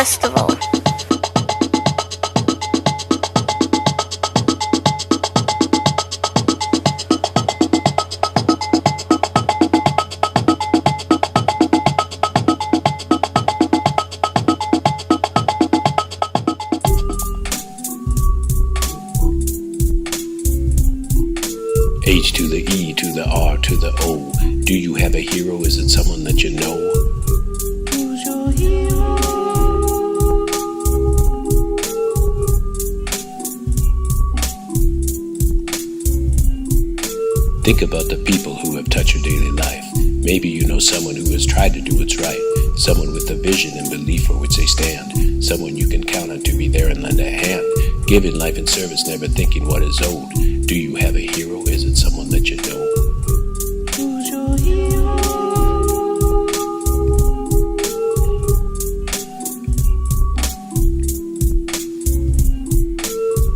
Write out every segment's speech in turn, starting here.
festival. H to the E to the R to the O. Do you have a hero? Is it someone that you know? Who's your hero? Think about the people who have touched your daily life. Maybe you know someone who has tried to do what's right. Someone with a vision and belief for which they stand. Someone you can count on to be there and lend a hand. Giving life and service, never thinking what is owed. Do you have a hero? Is it someone that you know? Who's your hero?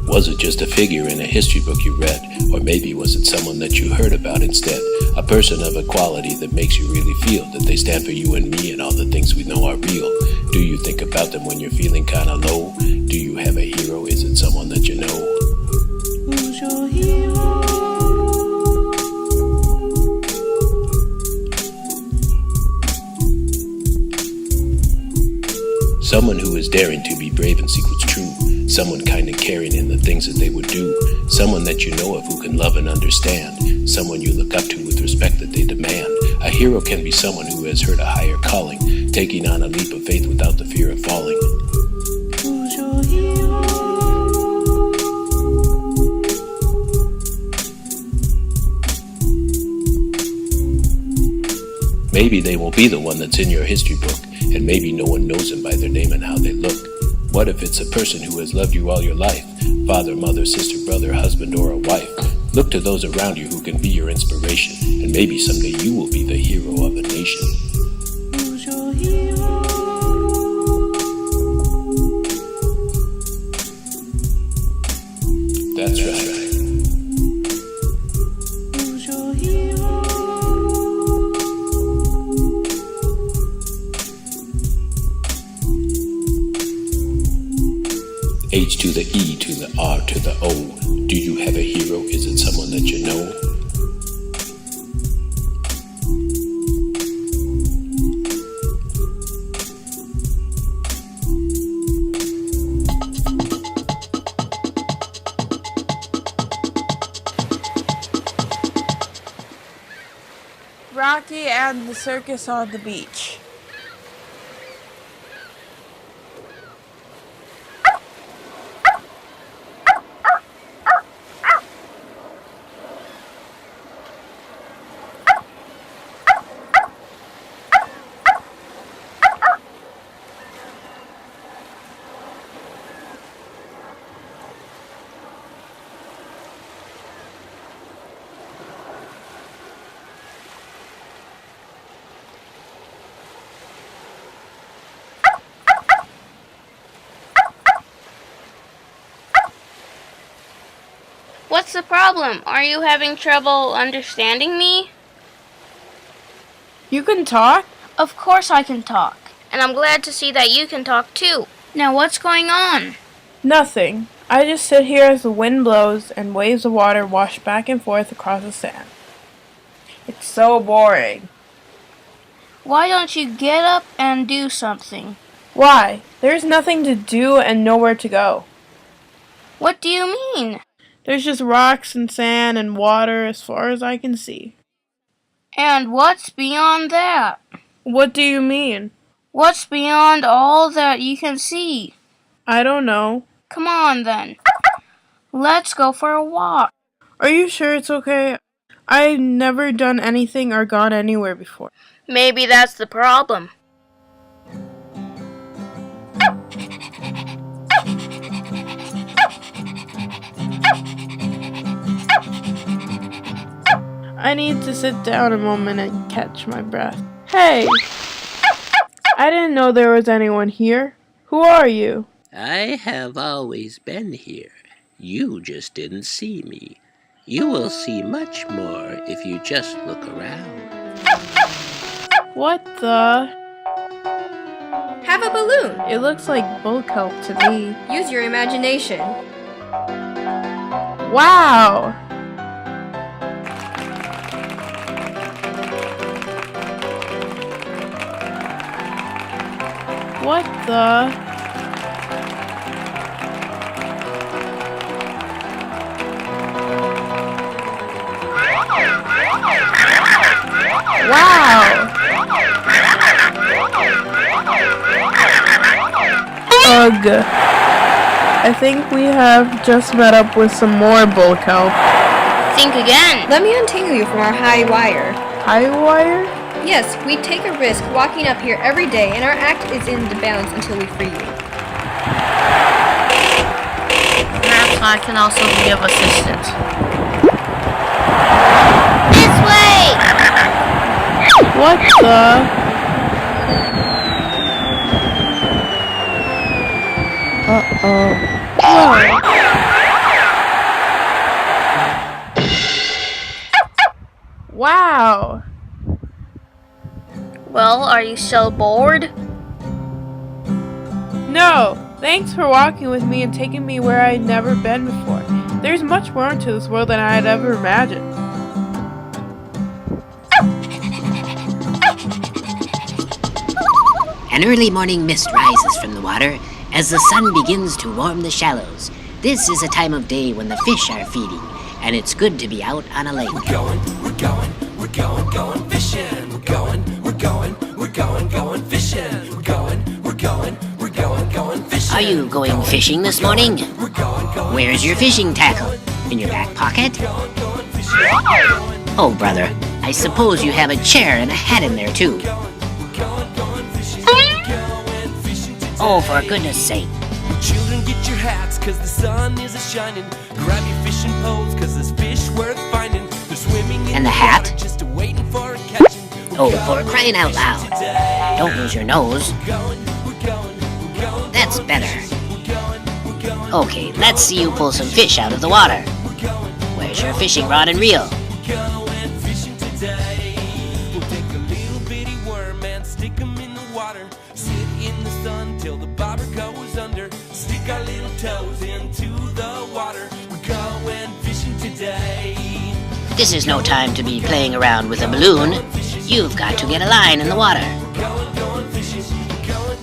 Was it just a figure in a history book you read? Or maybe was it someone that you heard about instead? A person of a quality that makes you really feel that they stand for you and me and all the things we know are real. Do you think about them when you're feeling kinda low? Do you have a hero? Is it someone that you know? Who's your hero? Someone who is daring to be brave and seek what's true. Someone kind and caring in the things that they would do. Someone that you know of who can love and understand. Someone you look up to with respect that they demand. A hero can be someone who has heard a higher calling, taking on a leap of faith without the fear of falling. Who's your hero? Maybe they won't be the one that's in your history book, and maybe no one knows them by their name and how they look. What if it's a person who has loved you all your life? Father, mother, sister, brother, husband, or a wife. Look to those around you who can be your inspiration, and maybe someday you will be the hero of a nation. Who's your hero? That's right. Who's your hero? H to the E to the R to the O. Do you have a hero? Is it someone that you know? Rocky and the circus on the beach. What's the problem? Are you having trouble understanding me? You can talk? Of course I can talk. And I'm glad to see that you can talk too. Now what's going on? Nothing. I just sit here as the wind blows and waves of water wash back and forth across the sand. It's so boring. Why don't you get up and do something? Why? There's nothing to do and nowhere to go. What do you mean? There's just rocks and sand and water as far as I can see. And what's beyond that? What do you mean? What's beyond all that you can see? I don't know. Come on then. Let's go for a walk. Are you sure it's okay? I've never done anything or gone anywhere before. Maybe that's the problem. I need to sit down a moment and catch my breath. Hey! I didn't know there was anyone here. Who are you? I have always been here. You just didn't see me. You will see much more if you just look around. What the? Have a balloon. It looks like bull kelp to me. Use your imagination. Wow! What the? Wow! Ugh. I think we have just met up with some more bull kelp. Think again. Let me untangle you from our high wire. High wire? Yes, we take a risk walking up here every day, and our act is in the balance until we free you. Perhaps I can also be of assistance. This way! What the? Uh-oh. Whoa. Wow. Well, are you still bored? No, thanks for walking with me and taking me where I'd never been before. There's much more to this world than I'd ever imagined. An early morning mist rises from the water as the sun begins to warm the shallows. This is a time of day when the fish are feeding, and it's good to be out on a lake. We're going fishing. We're going fishing. We're going fishing. Are you going fishing this morning? Where's your fishing tackle? In your back pocket? Oh, brother, I suppose you have a chair and a hat in there, too. Oh, for goodness sake. Children, get your hats, cause the sun is a-shining. Grab your fishing poles, cause there's fish worth finding. They're swimming in And the hat? water, just waiting for a catching. Oh, for crying out loud. Don't lose your nose. That's better. Okay, let's see you pull some fish out of the water. Where's your fishing rod and reel? Going fishing today. We'll take a little bitty worm and stick him in the water. Sit in the sun till the bobber goes under. Stick our little toes into the water. We're going fishing today. This is no time to be playing around with a balloon. You've got to get a line in the water. Going fishing. Going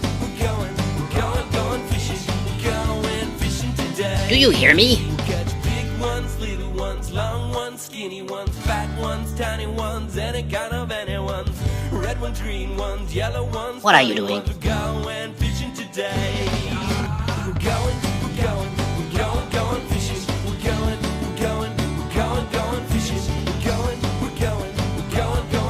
fishing. Going fishing today. Do you hear me? We'll catch big ones, little ones, long ones, skinny ones, fat ones, tiny ones, any kind of any ones. Red ones, green ones, yellow ones. What are you doing? We're going fishing today. We're going fishing. We're going fishing. We're going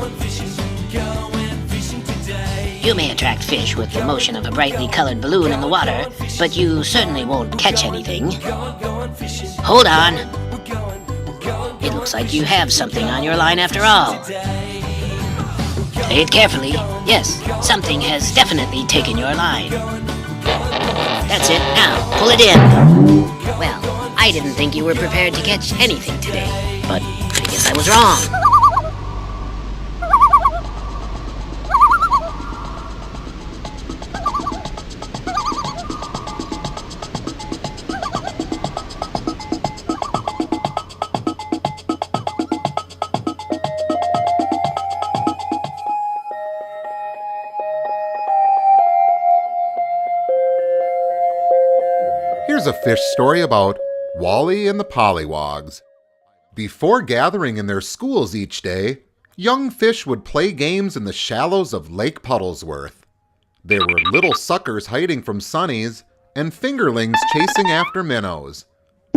fishing. Going fishing today. You may attract fish with the motion of a brightly colored balloon in the water, but you certainly won't catch anything. Hold on. It looks like you have something on your line after all. Play it carefully. Yes, something has definitely taken your line. That's it. Now, pull it in. Well, I didn't think you were prepared to catch anything today, but I guess I was wrong. Here's a fish story about Wally and the Pollywogs. Before gathering in their schools each day, young fish would play games in the shallows of Lake Puddlesworth. There were little suckers hiding from sunnies and fingerlings chasing after minnows.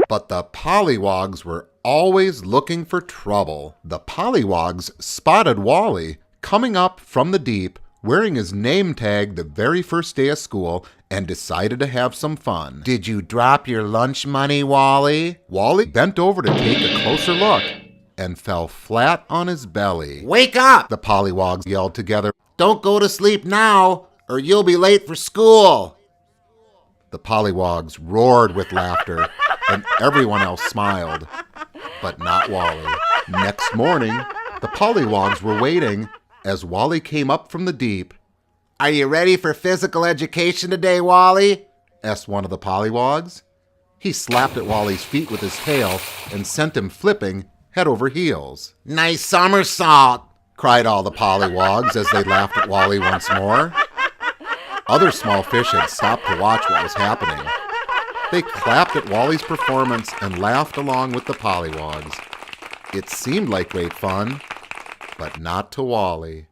But the Pollywogs were always looking for trouble. The Pollywogs spotted Wally coming up from the deep, wearing his name tag the very first day of school, and decided to have some fun. "Did you drop your lunch money, Wally?" Wally bent over to take a closer look and fell flat on his belly. "Wake up!" The Pollywogs yelled together. "Don't go to sleep now, or you'll be late for school." The Pollywogs roared with laughter, and everyone else smiled, but not Wally. Next morning, the Pollywogs were waiting as Wally came up from the deep, Are you ready for physical education today, Wally? Asked one of the pollywogs. He slapped at Wally's feet with his tail and sent him flipping head over heels. Nice somersault, cried all the pollywogs as they laughed at Wally once more. Other small fish had stopped to watch what was happening. They clapped at Wally's performance and laughed along with the pollywogs. It seemed like great fun, but not to Wally.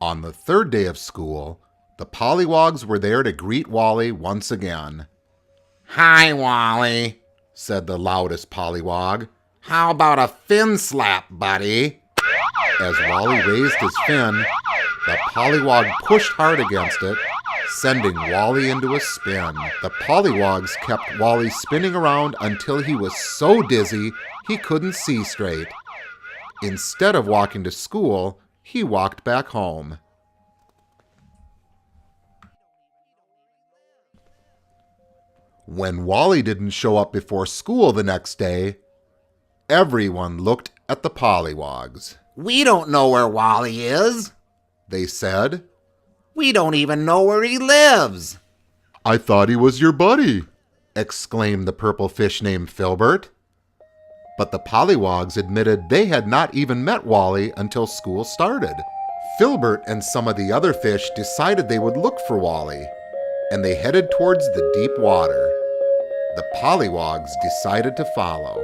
On the third day of school, the pollywogs were there to greet Wally once again. Hi, Wally, said the loudest pollywog. How about a fin slap, buddy? As Wally raised his fin, the pollywog pushed hard against it, sending Wally into a spin. The pollywogs kept Wally spinning around until he was so dizzy he couldn't see straight. Instead of walking to school, he walked back home. When Wally didn't show up before school the next day, everyone looked at the pollywogs. We don't know where Wally is, they said. We don't even know where he lives. I thought he was your buddy, exclaimed the purple fish named Filbert. But the pollywogs admitted they had not even met Wally until school started. Filbert and some of the other fish decided they would look for Wally, and they headed towards the deep water. The pollywogs decided to follow.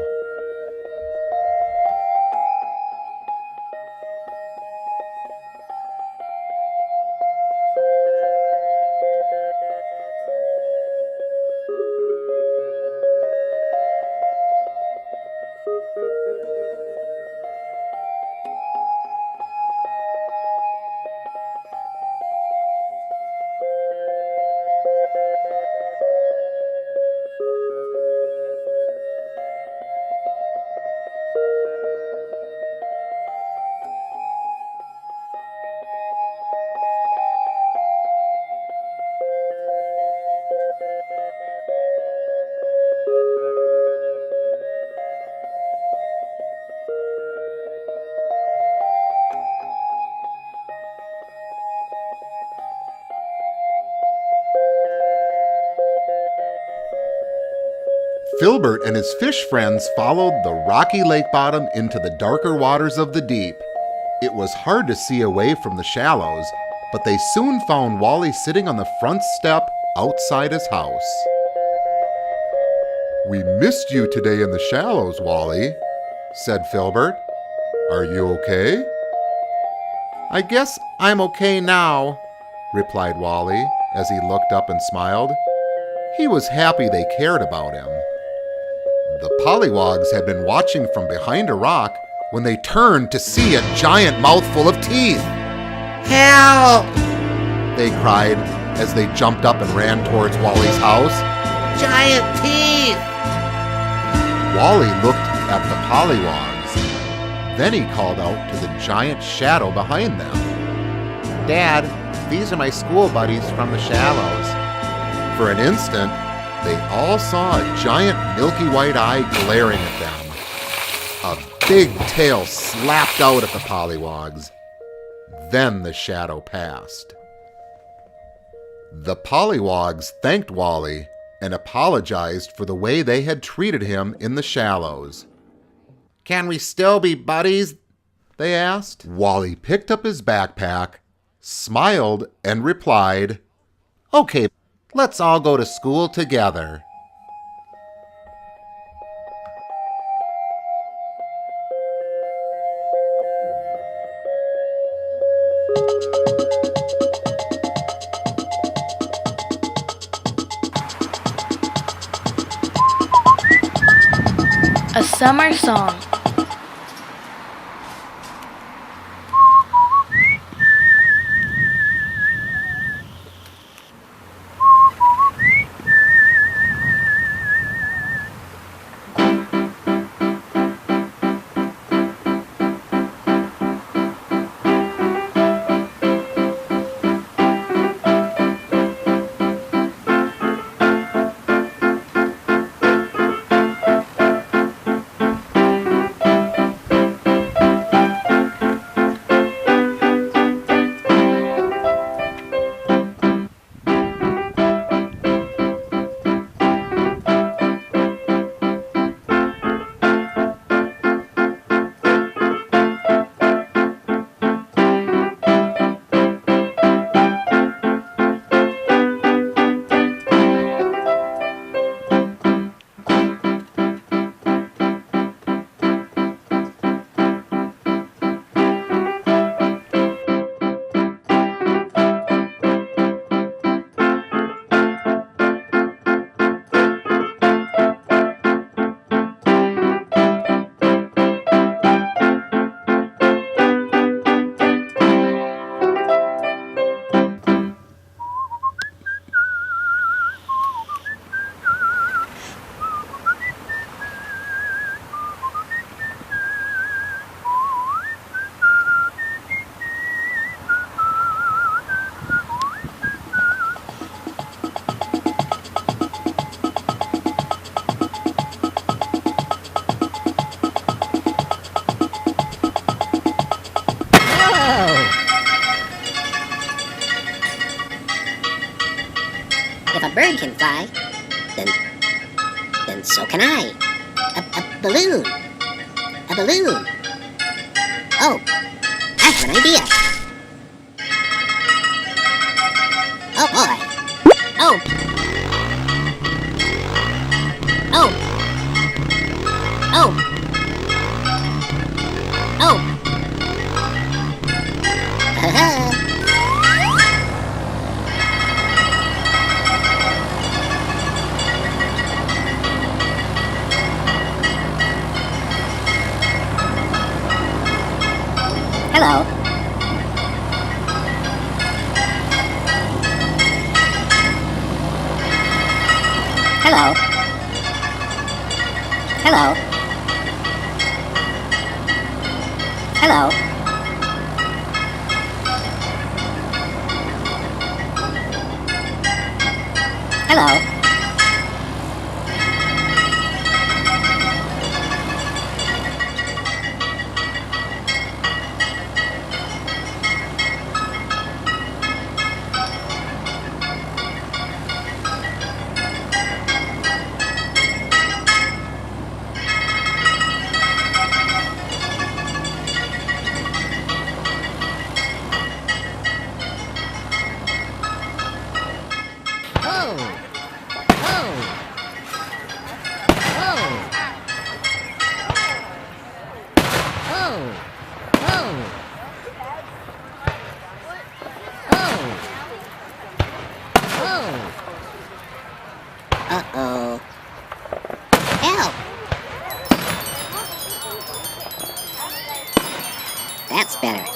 Filbert and his fish friends followed the rocky lake bottom into the darker waters of the deep. It was hard to see away from the shallows, but they soon found Wally sitting on the front step outside his house. We missed you today in the shallows, Wally, said Filbert. Are you okay? I guess I'm okay now, replied Wally as he looked up and smiled. He was happy they cared about him. The pollywogs had been watching from behind a rock when they turned to see a giant mouthful of teeth. Help! They cried as they jumped up and ran towards Wally's house. Giant teeth! Wally looked at the pollywogs. Then he called out to the giant shadow behind them. Dad, these are my school buddies from the shallows. For an instant, they all saw a giant milky white eye glaring at them. A big tail slapped out at the pollywogs. Then the shadow passed. The pollywogs thanked Wally and apologized for the way they had treated him in the shallows. Can we still be buddies? They asked. Wally picked up his backpack, smiled, and replied, Okay, let's all go to school together. A summer song. bird can fly, then so can I. A balloon. A balloon. Oh, I have an idea. Oh boy. Oh. Oh. Oh. Oh. Hello. Hello. Hello. Hello. Hello. Uh-oh. Help! That's better.